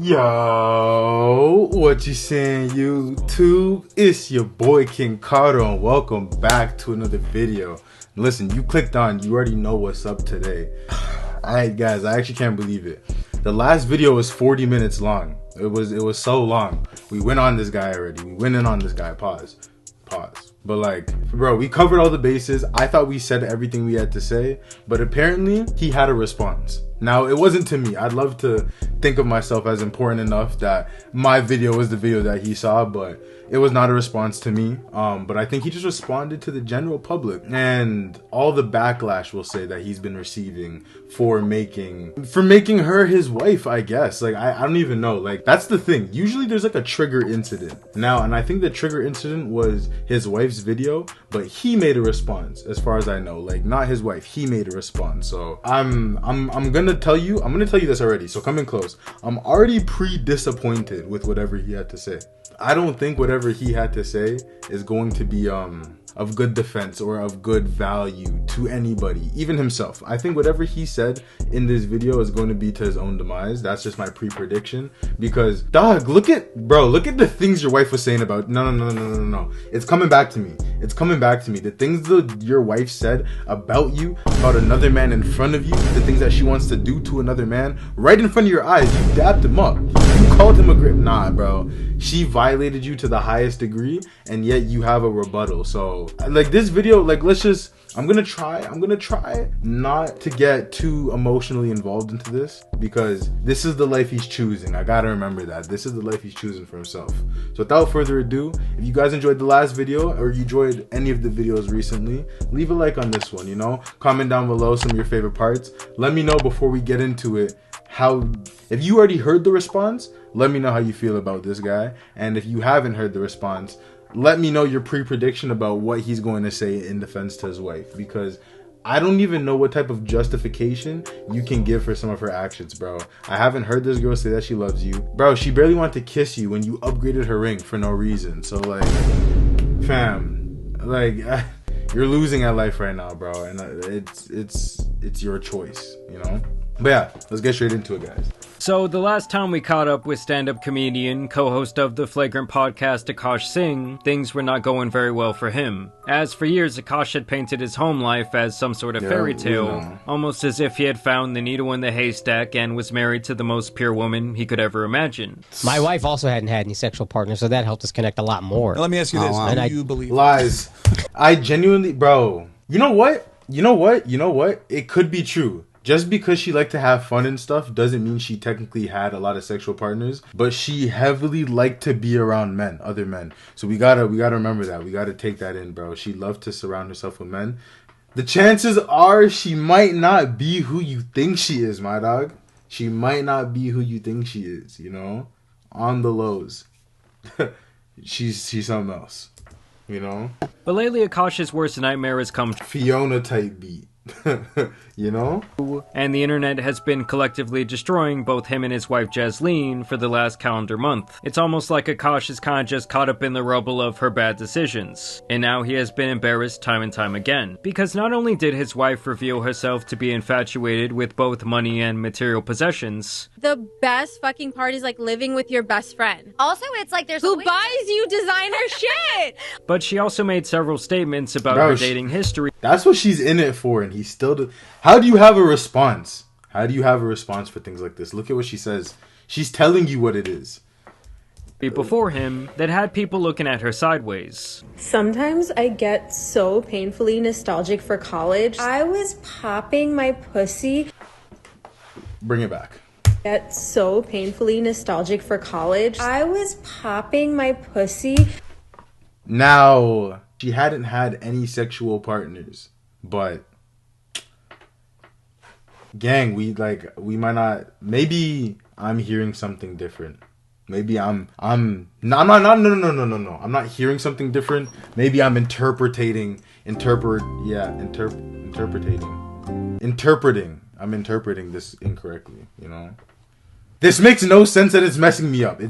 Yo, what you saying, YouTube? It's your boy King Carter, and welcome back to another video. Listen, you clicked on, you already know what's up today. Alright guys, I actually can't believe it. The last video was 40 minutes long. It was so long. We went on this guy already. We went in on this guy. Pause. But like, bro, we covered all the bases. I thought we said everything we had to say, but apparently he had a response. Now, it wasn't to me. I'd love to think of myself as important enough that my video was the video that he saw, but it was not a response to me. But I think he just responded to the general public and all the backlash, we'll say, that he's been receiving for making her his wife, I guess. Like, I don't even know. Like, that's the thing. Usually there's like a trigger incident. Now, and I think the trigger incident was his wife's video, but he made a response, as far as I know. Like, not his wife. He made a response. So I'm gonna tell you this already. So come in close. I'm already pre-disappointed with whatever he had to say. I don't think whatever he had to say is going to be of good defense or of good value to anybody, even himself. I think whatever he said in this video is going to be to his own demise. That's just my pre-prediction, because dog, look at the things your wife was saying about no. It's coming back to me. The things that your wife said about you, about another man in front of you, the things that she wants to do to another man right in front of your eyes. You dapped him up. You called him a grip. Nah, bro. She violated you to the highest degree, and yet you have a rebuttal. So like this video, like I'm gonna try not to get too emotionally involved into this, because this is the life he's choosing. I gotta remember that this is the life he's choosing for himself. So without further ado, if you guys enjoyed the last video or you enjoyed any of the videos recently, leave a like on this one, you know, comment down below some of your favorite parts. Let me know before we get into it if you already heard the response, let me know how you feel about this guy. And if you haven't heard the response, let me know your pre-prediction about what he's going to say in defense to his wife, because I don't even know what type of justification you can give for some of her actions, bro. I haven't heard this girl say that she loves you. Bro, she barely wanted to kiss you when you upgraded her ring for no reason. So like, fam, like, you're losing at life right now, bro. And it's your choice, you know? But yeah, let's get straight into it, guys. So the last time we caught up with stand-up comedian, co-host of the Flagrant podcast, Aakash Singh, things were not going very well for him. As for years, Aakash had painted his home life as some sort of fairy tale, almost as if he had found the needle in the haystack and was married to the most pure woman he could ever imagine. My wife also hadn't had any sexual partners, so that helped us connect a lot more. Now, let me ask you this. Do you believe lies? I genuinely, bro, you know what? It could be true. Just because she liked to have fun and stuff doesn't mean she technically had a lot of sexual partners, but she heavily liked to be around other men. So we gotta remember that. We gotta take that in, bro. She loved to surround herself with men. The chances are she might not be who you think she is, my dog. She might not be who you think she is, you know? On the lows. she's something else, you know? But lately, Akash's worst nightmare has come Fiona type beat. You know? And the internet has been collectively destroying both him and his wife Jasleen for the last calendar month. It's almost like Aakash is kinda just caught up in the rubble of her bad decisions. And now he has been embarrassed time and time again. Because not only did his wife reveal herself to be infatuated with both money and material possessions, the best fucking part is like living with your best friend. Also, it's like there's who buys you designer shit. But she also made several statements about her dating history. That's what she's in it for, and he still How do you have a response? How do you have a response for things like this? Look at what she says. She's telling you what it is. Before him that had people looking at her sideways. Sometimes I get so painfully nostalgic for college. I was popping my pussy. Bring it back. Get so painfully nostalgic for college. I was popping my pussy. Now, she hadn't had any sexual partners, but gang, we might not. Maybe I'm hearing something different. Maybe I'm not hearing something different. Maybe I'm interpreting. I'm interpreting this incorrectly, you know? This makes no sense and it's messing me up.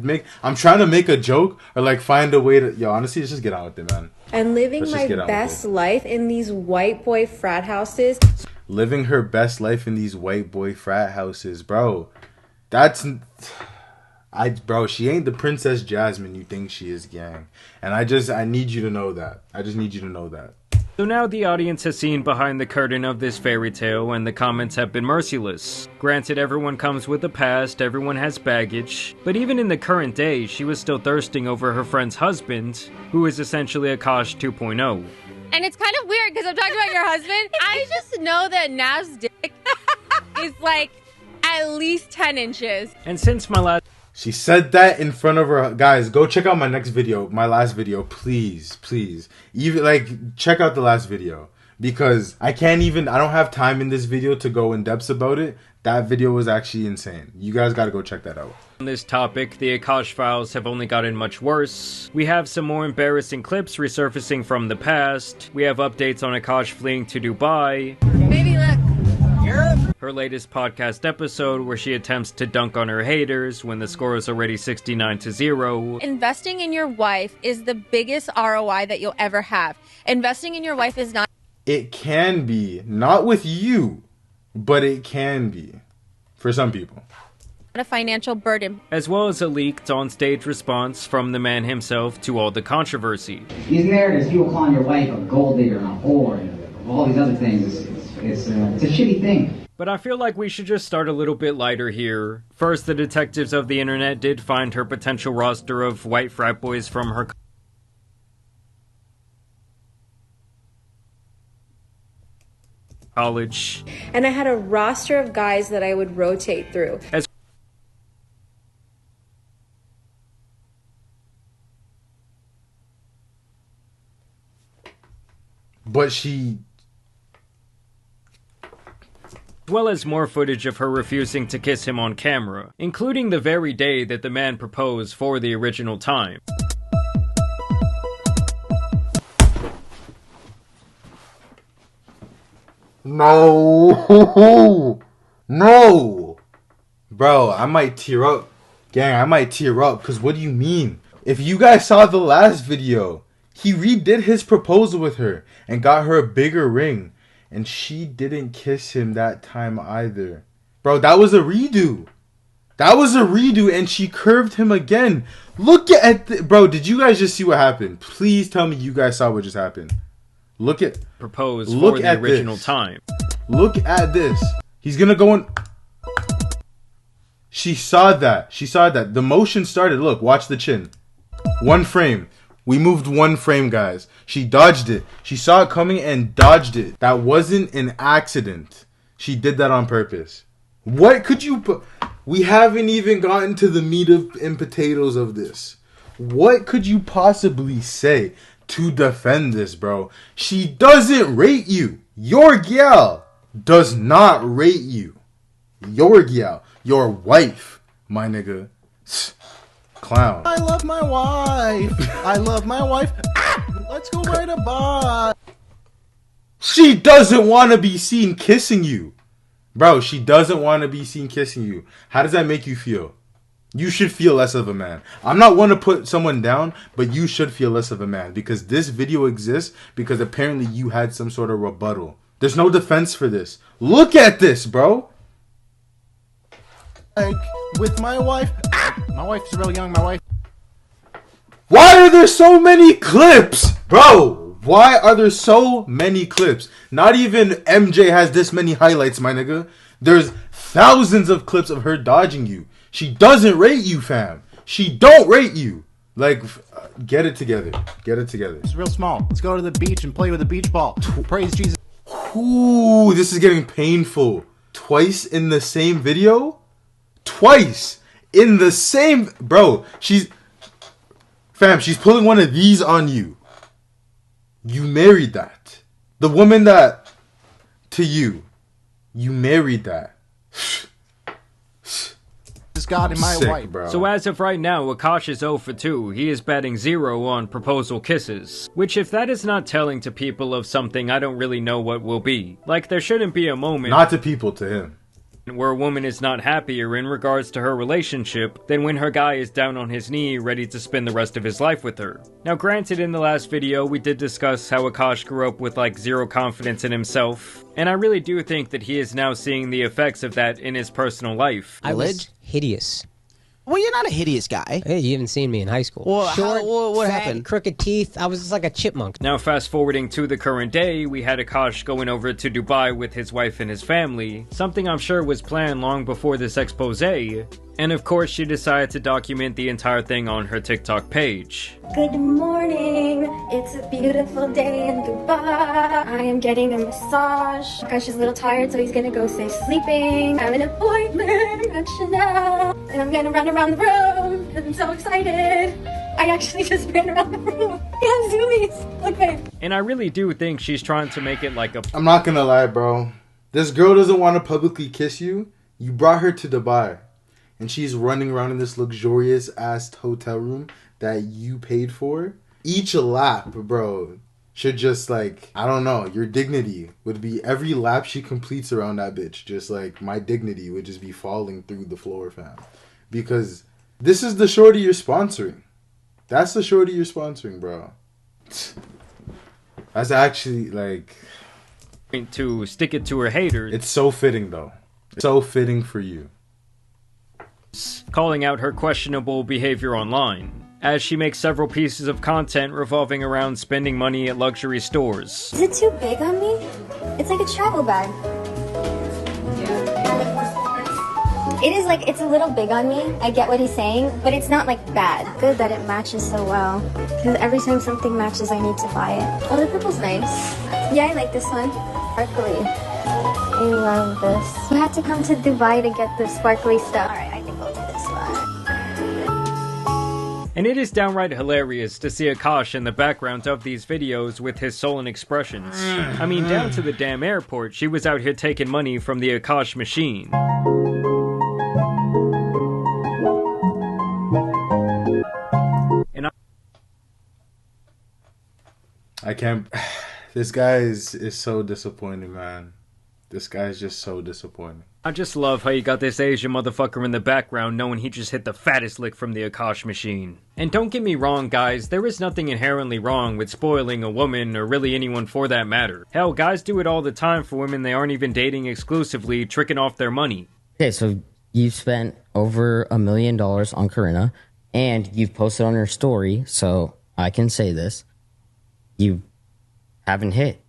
I'm trying to make a joke or like find a way to, honestly, let's just get on with it, man. And living my best life in these white boy frat houses. Living her best life in these white boy frat houses, bro. That's Bro, she ain't the Princess Jasmine you think she is, gang. And I need you to know that. I just need you to know that. So now the audience has seen behind the curtain of this fairy tale, and the comments have been merciless. Granted, everyone comes with a past, everyone has baggage, but even in the current day, she was still thirsting over her friend's husband, who is essentially Aakash 2.0. And it's kind of weird because I'm talking about your husband. I just know that Nav's dick is like at least 10 inches. And since my last She said that in front of her. Guys, go check out my next video, my last video, please. Even like check out the last video, because I don't have time in this video to go in depth about it. That video was actually insane. You guys got to go check that out. On this topic, the Aakash files have only gotten much worse. We have some more embarrassing clips resurfacing from the past. We have updates on Aakash fleeing to Dubai. Baby, look. Her latest podcast episode where she attempts to dunk on her haters when the score is already 69-0. Investing in your wife is the biggest ROI that you'll ever have. Investing in your wife is not It can be, not with you, but it can be for some people. a financial burden. As well as a leaked on-stage response from the man himself to all the controversy. These narratives, people calling your wife a gold digger and a whore and all these other things, it's a shitty thing. But I feel like we should just start a little bit lighter here. First, the detectives of the internet did find her potential roster of white frat boys from her college. And I had a roster of guys that I would rotate through. But she... As well as more footage of her refusing to kiss him on camera, including the very day that the man proposed for the original time. No! No! Bro, I might tear up. Gang, I might tear up, because what do you mean? If you guys saw the last video, he redid his proposal with her and got her a bigger ring. And she didn't kiss him that time either. Bro, that was a redo. That was a redo, and she curved him again. Look at... Bro, did you guys just see what happened? Please tell me you guys saw what just happened. Look at... Proposed for the original time. Look at this. He's gonna go in... She saw that. She saw that. The motion started. Look, watch the chin. One frame. We moved one frame, guys. She dodged it. She saw it coming and dodged it. That wasn't an accident. She did that on purpose. What could you put? We haven't even gotten to the meat and potatoes of this. What could you possibly say to defend this, bro? She doesn't rate you. Your gal does not rate you. Your gal. Your wife, my nigga. Clown. I love my wife. I love my wife. Let's go ride a bike. She doesn't want to be seen kissing you. Bro, she doesn't want to be seen kissing you. How does that make you feel? You should feel less of a man. I'm not one to put someone down, but you should feel less of a man. Because this video exists because apparently you had some sort of rebuttal. There's no defense for this. Look at this, bro. Like, with my wife. My wife's real young, my wife. Why are there so many clips? Bro, why are there so many clips? Not even MJ has this many highlights, my nigga. There's thousands of clips of her dodging you. She doesn't rate you, fam. She don't rate you. Like, get it together. Get it together. It's real small. Let's go to the beach and play with a beach ball. Praise Jesus. Ooh, this is getting painful. Twice in the same video? Twice in the same... Bro, she's pulling one of these on you. You married that. The woman that... To you. You married that. This God and my Sick, wife. bro. So as of right now, Aakash is 0 for 2. He is batting 0 on proposal kisses. Which, if that is not telling to people of something, I don't really know what will be. Like, there shouldn't be a moment... Not to people, to him. Where a woman is not happier in regards to her relationship than when her guy is down on his knee ready to spend the rest of his life with her. Now granted, in the last video we did discuss how Aakash grew up with like zero confidence in himself, and I really do think that he is now seeing the effects of that in his personal life. I was hideous. Well, you're not a hideous guy. Hey, you haven't seen me in high school. Well, Short, what fat, happened? crooked teeth. I was just like a chipmunk. Now, fast forwarding to the current day, we had Aakash going over to Dubai with his wife and his family, something I'm sure was planned long before this expose, and of course she decided to document the entire thing on her TikTok page. Good morning. It's a beautiful day in Dubai. I am getting a massage. Aakash is a little tired, so he's gonna go stay sleeping. I have an appointment at Chanel, and I'm gonna run around the room. I'm so excited. I actually just ran around the room. We have zoomies. Look, babe. And I really do think she's trying to make it like a I'm not gonna lie, bro. This girl doesn't want to publicly kiss you. You brought her to Dubai, and she's running around in this luxurious ass hotel room that you paid for. Each lap, bro, should just like, I don't know, your dignity would be every lap she completes around that bitch. Just like my dignity would just be falling through the floor, fam. Because this is the shorty you're sponsoring. That's the shorty you're sponsoring, bro. That's actually like, to stick it to her haters. it's so fitting though. It's so fitting for you. Calling out her questionable behavior online, as she makes several pieces of content revolving around spending money at luxury stores. Is it too big on me? It's like a travel bag. It is like, it's a little big on me. I get what he's saying, but it's not like bad. Good that it matches so well. Because every time something matches, I need to buy it. Oh, the purple's nice. Yeah, I like this one. Sparkly. I love this. You had to come to Dubai to get the sparkly stuff. Alright, I think I'll do this one. And it is downright hilarious to see Aakash in the background of these videos with his sullen expressions. I mean, down to the damn airport, she was out here taking money from the Aakash machine. I can't. This guy is so disappointing, man. This guy's just so disappointing. I just love how you got this Asian motherfucker in the background knowing he just hit the fattest lick from the Aakash machine. And don't get me wrong, guys, there is nothing inherently wrong with spoiling a woman, or really anyone for that matter. Hell, guys do it all the time for women they aren't even dating exclusively, tricking off their money. Okay, so you've spent over $1 million on Corinna, and you've posted on your story, so I can say this. You haven't hit.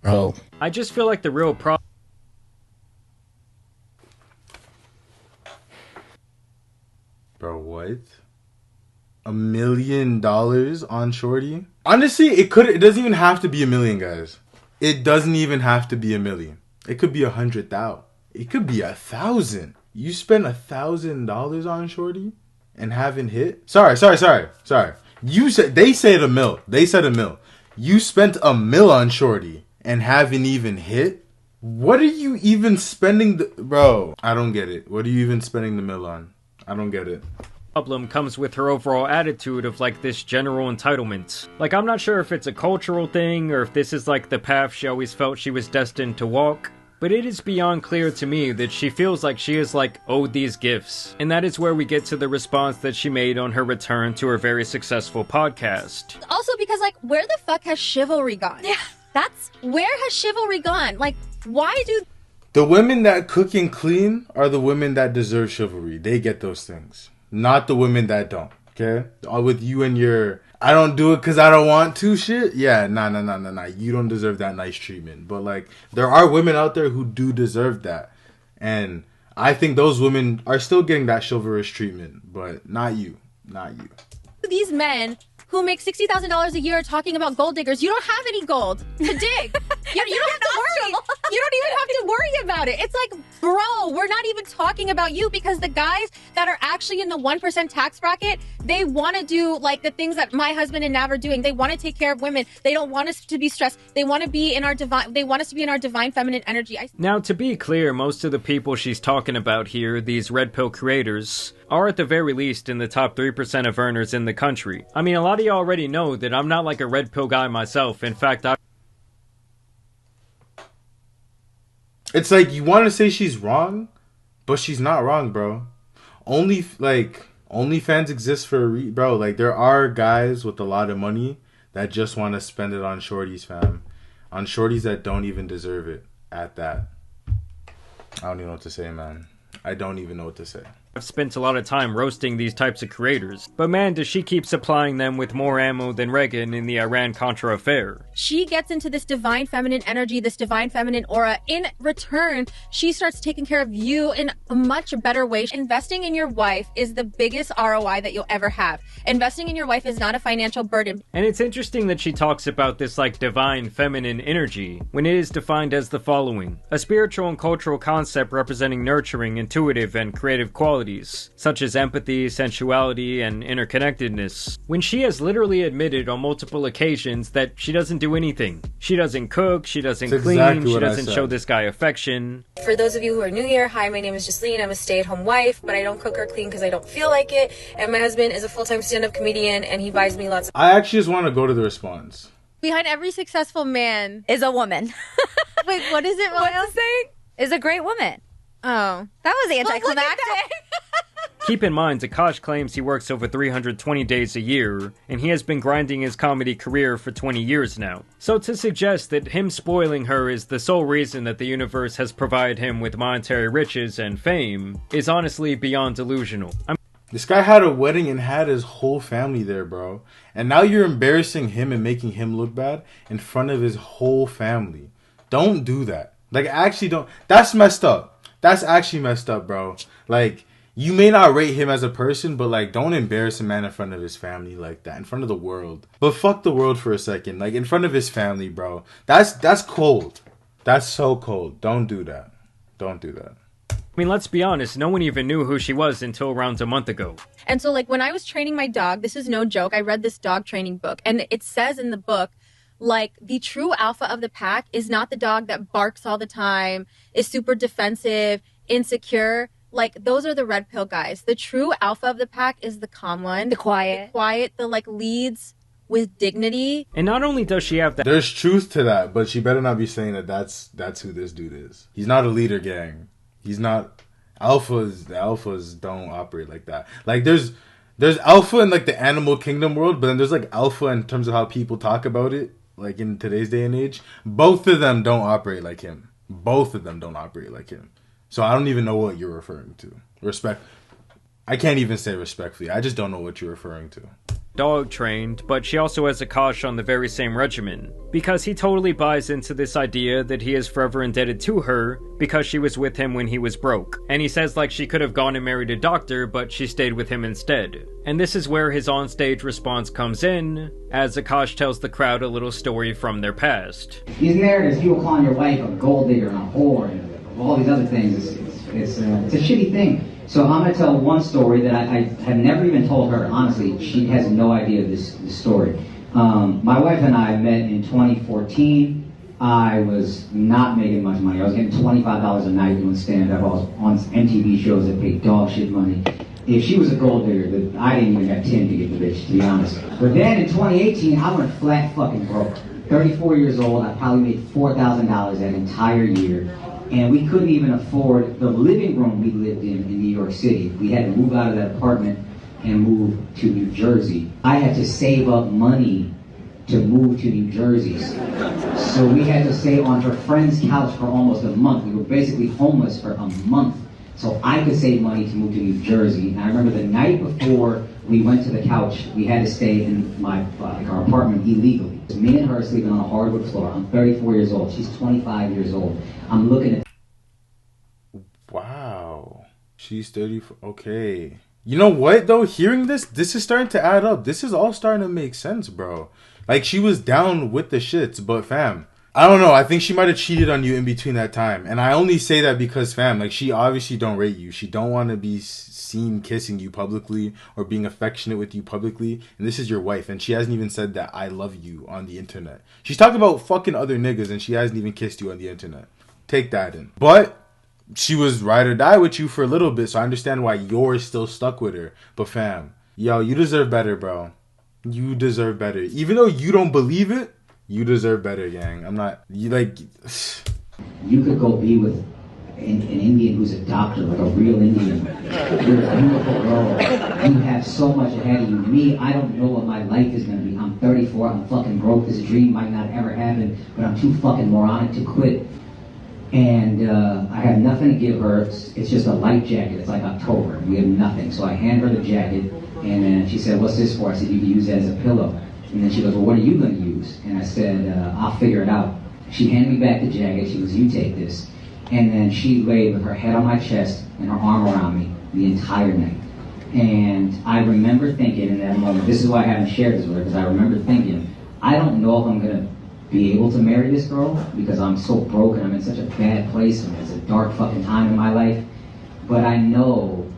Oh. I just feel like the real problem. Bro, what? $1 million on Shorty? Honestly, it doesn't even have to be $1 million, guys. It doesn't even have to be $1 million. It could be 100,000. It could be 1,000. You spent $1,000 on Shorty and haven't hit? Sorry. They said $1 million. They said $1 million. You spent $1 million on Shorty and haven't even hit? What are you even spending bro, I don't get it. What are you even spending the $1 million on? I don't get it. Problem comes with her overall attitude of like this general entitlement. Like, I'm not sure if it's a cultural thing or if this is like the path she always felt she was destined to walk, but it is beyond clear to me that she feels like she is like owed these gifts. And that is where we get to the response that she made on her return to her very successful podcast. Also because, like, where the fuck has chivalry gone? Yeah. Where has chivalry gone? Like, why do... The women that cook and clean are the women that deserve chivalry. They get those things. Not the women that don't, okay? With you and your, I don't do it because I don't want to shit. Yeah, nah. You don't deserve that nice treatment. But, like, there are women out there who do deserve that. And I think those women are still getting that chivalrous treatment. But not you. Not you. These men who make $60,000 a year talking about gold diggers, you don't have any gold to dig. You don't have to worry. You don't even have to worry about it. It's like, bro, we're not even talking about you, because the guys that are actually in the 1% tax bracket, they want to do like the things that my husband and Nav are doing. They want to take care of women. They don't want us to be stressed. They want to be in our divine. They want us to be in our divine feminine energy. Now, to be clear, most of the people she's talking about here, these red pill creators, are at the very least in the top 3% of earners in the country. I mean, a lot of you already know that I'm not like a red pill guy myself. In fact, It's like, you want to say she's wrong, but she's not wrong, bro. OnlyFans exists for bro. Like, there are guys with a lot of money that just want to spend it on shorties, fam. On shorties that don't even deserve it at that. I don't even know what to say, man. I don't even know what to say. I've spent a lot of time roasting these types of creators, but man, does she keep supplying them with more ammo than Reagan in the Iran-Contra affair. She gets into this divine feminine energy, this divine feminine aura. In return, she starts taking care of you in a much better way. Investing in your wife is the biggest ROI that you'll ever have. Investing in your wife is not a financial burden. And it's interesting that she talks about this like divine feminine energy when it is defined as the following: a spiritual and cultural concept representing nurturing, intuitive, and creative qualities such as empathy, sensuality, and interconnectedness, when she has literally admitted on multiple occasions that she doesn't do anything. She doesn't cook, she doesn't clean, exactly she what I doesn't said. show this guy affection. For those of you who are new here, hi, my name is Jasleen. I'm a stay-at-home wife, but I don't cook or clean because I don't feel like it. And my husband is a full-time stand-up comedian, and he buys me lots of... I actually just want to go to the response. Behind every successful man Is a woman. Wait, what is it, What's Miles? the saying? Is a great woman. Oh. That was Look at anticlimactic. that. Keep in mind, Aakash claims he works over 320 days a year, and he has been grinding his comedy career for 20 years now. So to suggest that him spoiling her is the sole reason that the universe has provided him with monetary riches and fame is honestly beyond delusional. This guy had a wedding and had his whole family there, bro. And now you're embarrassing him and making him look bad in front of his whole family. Don't do that. Like, actually don't. That's messed up. That's actually messed up, bro. Like, you may not rate him as a person, but like, don't embarrass a man in front of his family like that, in front of the world. But fuck the world for a second. Like, in front of his family, bro. That's cold. That's so cold. Don't do that. Don't do that. I mean, let's be honest, no one even knew who she was until around a month ago. And so, like, when I was training my dog, this is no joke, I read this dog training book, and it says in the book, like, the true alpha of the pack is not the dog that barks all the time, is super defensive, insecure. Like, those are the red pill guys. The true alpha of the pack is the calm one. The quiet. The, like, leads with dignity. And not only does she have that, There's truth to that, but she better not be saying that that's who this dude is. He's not a leader, gang. He's not. The alphas don't operate like that. Like, there's alpha in, like, the animal kingdom world, but then there's, like, alpha in terms of how people talk about it, like, in today's day and age. Both of them don't operate like him. Both of them don't operate like him. So I don't even know what you're referring to. I can't even say respectfully. I just don't know what you're referring to. dog trained, but she also has Aakash on the very same regimen, because he totally buys into this idea that he is forever indebted to her because she was with him when he was broke. And he says like she could have gone and married a doctor, but she stayed with him instead. And this is where his onstage response comes in, as Aakash tells the crowd a little story from their past. These narratives, people calling your wife a gold digger and a whore and all these other things, it's a shitty thing. So I'm going to tell one story that I have never even told her. Honestly, she has no idea of this story. My wife and I met in 2014. I was not making much money. I was getting $25 a night doing stand-up. I was on MTV shows that paid dog shit money. If she was a gold digger, I didn't even have 10 to get the bitch, to be honest. But then in 2018, I went flat fucking broke. 34 years old, I probably made $4,000 that entire year. And we couldn't even afford the living room we lived in New York City. We had to move out of that apartment and move to New Jersey. I had to save up money to move to New Jersey. So we had to stay on her friend's couch for almost a month. We were basically homeless for a month. So I could save money to move to New Jersey. And I remember the night before we went to the couch, we had to stay in our apartment illegally. Me and her sleeping on a hardwood floor. I'm 34 years old. She's 25 years old. I'm looking at... Wow. She's 30. Okay. You know what, though? Hearing this is starting to add up. This is all starting to make sense, bro. Like, she was down with the shits, but fam, I don't know. I think she might have cheated on you in between that time. And I only say that because, fam, like, she obviously don't rate you. She don't want to be seen kissing you publicly or being affectionate with you publicly. And this is your wife. And she hasn't even said that I love you on the internet. She's talking about fucking other niggas and she hasn't even kissed you on the internet. Take that in. But she was ride or die with you for a little bit. So I understand why you're still stuck with her. But fam, yo, you deserve better, bro. You deserve better. Even though you don't believe it, you deserve better, gang. I'm not... You, like... You could go be with an Indian who's a doctor, like a real Indian. You're a beautiful girl. You have so much ahead of you. Me, I don't know what my life is going to be. I'm 34. I'm fucking broke. This dream might not ever happen, but I'm too fucking moronic to quit. And I have nothing to give her. It's just a light jacket. It's like October. We have nothing. So I hand her the jacket, and then she said, "What's this for?" I said, "You can use it as a pillow." And then she goes, "Well, what are you going to use?" And I said, "I'll figure it out." She handed me back the jacket. She goes, "You take this." And then she laid with her head on my chest and her arm around me the entire night. And I remember thinking in that moment, this is why I haven't shared this with her, because I remember thinking, I don't know if I'm going to be able to marry this girl because I'm so broken. I'm in such a bad place and it's a dark fucking time in my life. But I know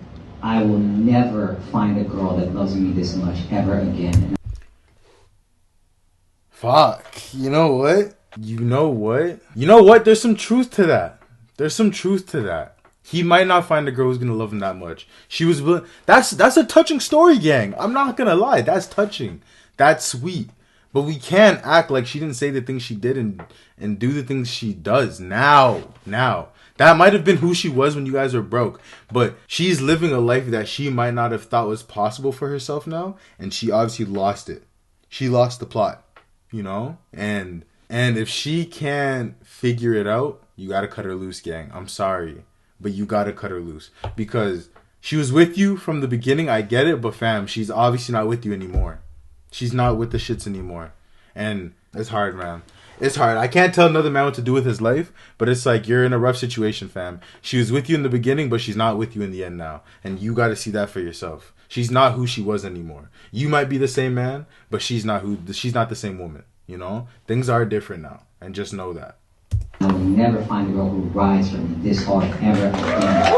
I will never find a girl that loves me this much ever again. Fuck. You know what? You know what? You know what? There's some truth to that. There's some truth to that. He might not find a girl who's gonna love him that much. She was willing. That's a touching story, gang. I'm not gonna lie. That's touching. That's sweet. But we can't act like she didn't say the things she did and do the things she does now. That might have been who she was when you guys were broke. But she's living a life that she might not have thought was possible for herself now. And she obviously lost it. She lost the plot. You know? And if she can't figure it out, you gotta cut her loose, gang. I'm sorry. But you gotta cut her loose. Because she was with you from the beginning, I get it. But fam, she's obviously not with you anymore. She's not with the shits anymore. And it's hard, man. It's hard. I can't tell another man what to do with his life, but it's like you're in a rough situation, fam. She was with you in the beginning, but she's not with you in the end now. And you got to see that for yourself. She's not who she was anymore. You might be the same man, but she's not the same woman, you know? Things are different now, and just know that. I will never find a girl who rides for me this hard ever again.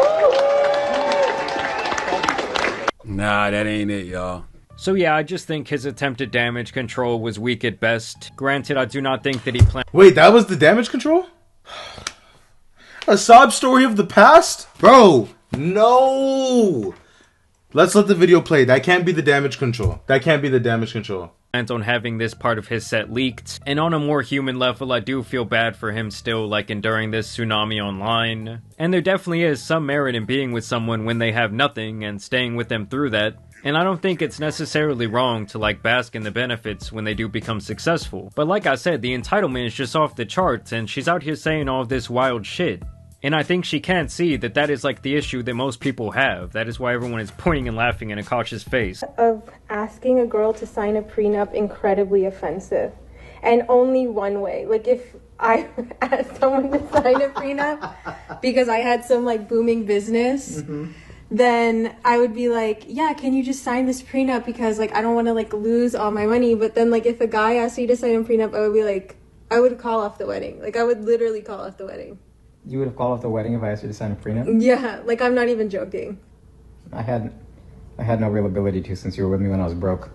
Nah, that ain't it, y'all. So yeah, I just think his attempted damage control was weak at best. Granted, I do not think that he planned— Wait, that was the damage control? A sob story of the past? Bro, no! Let's let the video play. That can't be the damage control. That can't be the damage control. On having this part of his set leaked. And on a more human level, I do feel bad for him still, like enduring this tsunami online. And there definitely is some merit in being with someone when they have nothing and staying with them through that. And I don't think it's necessarily wrong to like bask in the benefits when they do become successful. But like I said, the entitlement is just off the charts and she's out here saying all this wild shit. And I think she can't see that that is like the issue that most people have. That is why everyone is pointing and laughing in Akash's face. Of asking a girl to sign a prenup incredibly offensive. And only one way. Like if I asked someone to sign a prenup because I had some like booming business, then I would be like, yeah, can you just sign this prenup because like I don't want to like lose all my money. But then like if a guy asked me to sign a prenup, I would be like, I would call off the wedding. Like I would literally call off the wedding. You would have called off the wedding if I asked you to sign a prenup? Yeah, like I'm not even joking. I had no real ability to since you were with me when I was broke.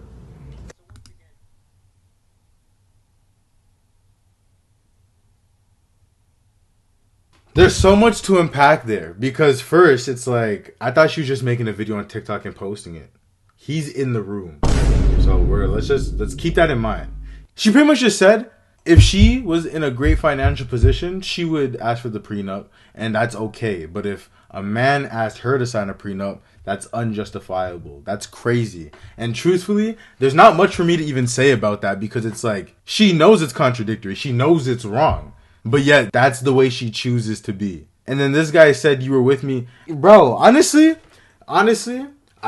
There's so much to unpack there because first it's like I thought she was just making a video on TikTok and posting it. He's in the room. So let's keep that in mind. She pretty much just said if she was in a great financial position, she would ask for the prenup, and that's okay. But if a man asked her to sign a prenup, that's unjustifiable. That's crazy. And truthfully, there's not much for me to even say about that because it's like, she knows it's contradictory. She knows it's wrong. But yet, that's the way she chooses to be. And then this guy said, you were with me. Bro, honestly, I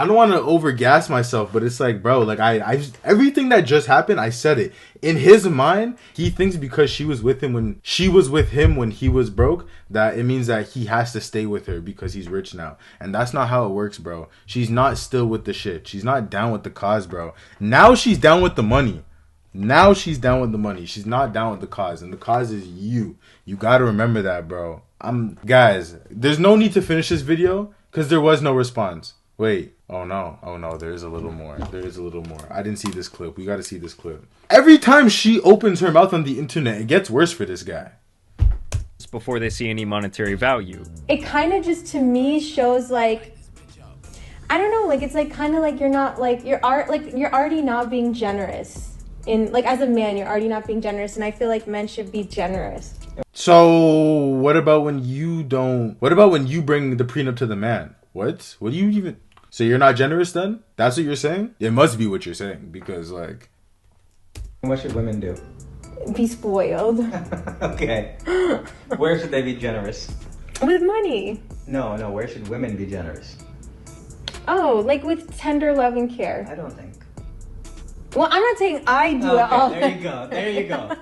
don't want to overgas myself, but it's like, bro, like I everything that just happened, I said it. In his mind, he thinks because she was with him when he was broke, that it means that he has to stay with her because he's rich now. And that's not how it works, bro. She's not still with the shit. She's not down with the cause, bro. Now she's down with the money. She's not down with the cause. And the cause is you. You got to remember that, bro. Guys, there's no need to finish this video because there was no response. Wait. Oh no, there is a little more. I didn't see this clip. We gotta see this clip. Every time she opens her mouth on the internet, it gets worse for this guy. Before they see any monetary value. It kind of just to me shows like, I don't know, like it's like kind of like you're not like, you're already not being generous. In like as a man, you're already not being generous, and I feel like men should be generous. So what about when you bring the prenup to the man? What do you even... So you're not generous then? That's what you're saying? It must be what you're saying because like... What should women do? be spoiled. Okay. Where should they be generous? With money. No, where should women be generous? Oh, like with tender love and care. I don't think. Well, I'm not saying I do it all. There you go.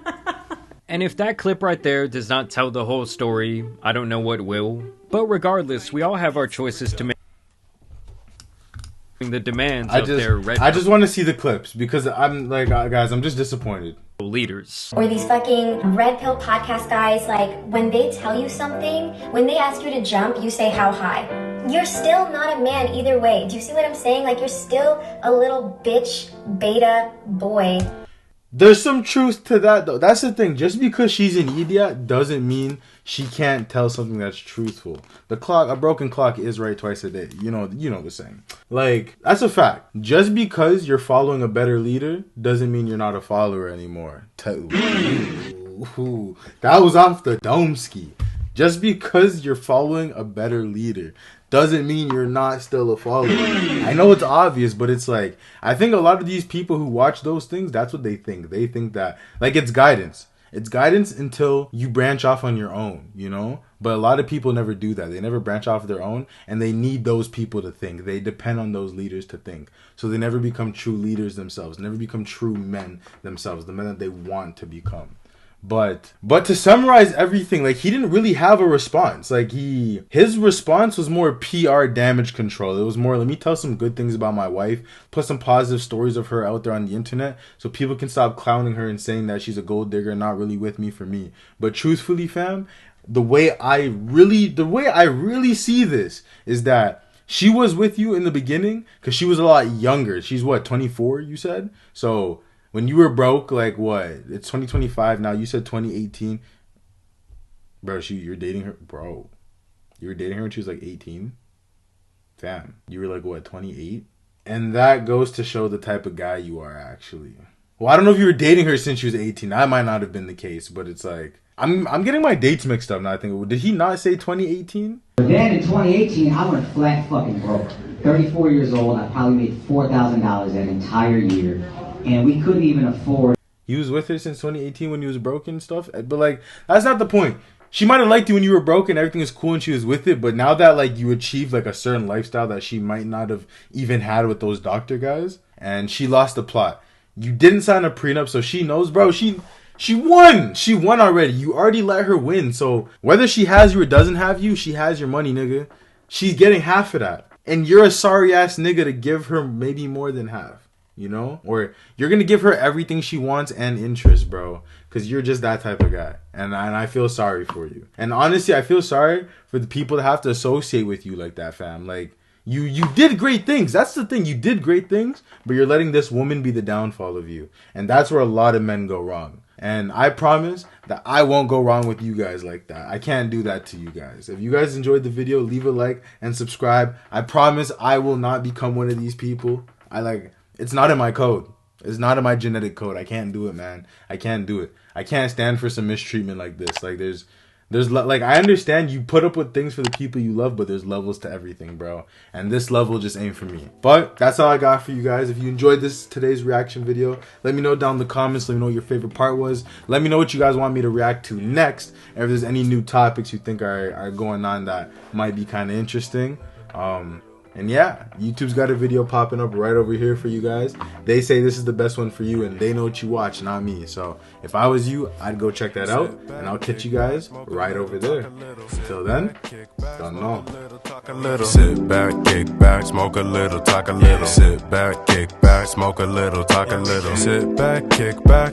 And if that clip right there does not tell the whole story, I don't know what will. But regardless, we all have our choices to make the demands of their red I just want to see the clips because I'm like, guys, I'm just disappointed. Leaders. Or these fucking red pill podcast guys, like when they tell you something, when they ask you to jump, you say how high. You're still not a man either way. Do you see what I'm saying? Like you're still a little bitch beta boy. There's some truth to that though. That's the thing. Just because she's an idiot doesn't mean she can't tell something that's truthful. A broken clock is right twice a day. You know the saying. Like, that's a fact. Just because you're following a better leader doesn't mean you're not a follower anymore. Ooh, that was off the dome ski. Just because you're following a better leader doesn't mean you're not still a follower. I know it's obvious, but it's like, I think a lot of these people who watch those things, that's what they think. They think that, like, it's guidance. It's guidance until you branch off on your own, you know? But a lot of people never do that. They never branch off their own, and they need those people to think. They depend on those leaders to think. So they never become true leaders themselves, never become true men themselves, the men that they want to become. But to summarize everything, like, he didn't really have a response. Like, his response was more PR damage control. It was more, let me tell some good things about my wife, put some positive stories of her out there on the internet so people can stop clowning her and saying that she's a gold digger and not really with me for me. But truthfully, fam, the way I really see this is that she was with you in the beginning because she was a lot younger. She's what, 24, you said? So when you were broke, like what? It's 2025 now. You said 2018. Bro, you're dating her? Bro, you were dating her when she was like 18? Fam, you were like what, 28? And that goes to show the type of guy you are, actually. Well, I don't know if you were dating her since she was 18. That might not have been the case, but it's like, I'm getting my dates mixed up now. I think, did he not say 2018? Then in 2018, I went flat fucking broke. 34 years old, I probably made $4,000 that entire year. And we couldn't even afford. He was with her since 2018 when he was broke and stuff. But like, that's not the point. She might have liked you when you were broke and everything is cool and she was with it. But now that like you achieved like a certain lifestyle that she might not have even had with those doctor guys, and she lost the plot. You didn't sign a prenup, so she knows, bro. She won. She won already. You already let her win. So whether she has you or doesn't have you, she has your money, nigga. She's getting half of that. And you're a sorry ass nigga to give her maybe more than half. You know, or you're gonna give her everything she wants and interest, bro, because you're just that type of guy, and I feel sorry for you. And honestly, I feel sorry for the people that have to associate with you like that, fam. Like you did great things. That's the thing. You did great things, but you're letting this woman be the downfall of you, and that's where a lot of men go wrong. And I promise that I won't go wrong with you guys like that. I can't do that to you guys. If you guys enjoyed the video, leave a like and subscribe. I promise I will not become one of these people. It's not in my code. It's not in my genetic code. I can't do it, man. I can't do it. I can't stand for some mistreatment like this. Like there's like, I understand you put up with things for the people you love, but there's levels to everything, bro. And this level just ain't for me. But that's all I got for you guys. If you enjoyed today's reaction video, let me know down in the comments. Let me know what your favorite part was. Let me know what you guys want me to react to next. And if there's any new topics you think are going on that might be kind of interesting. And yeah, YouTube's got a video popping up right over here for you guys. They say this is the best one for you, and they know what you watch, not me. So if I was you, I'd go check that out, and I'll catch you guys right over there. Until then, don't know. Sit back, kick back, smoke a little, talk a little. Sit back, kick back, smoke a little, talk a little. Sit back, kick back.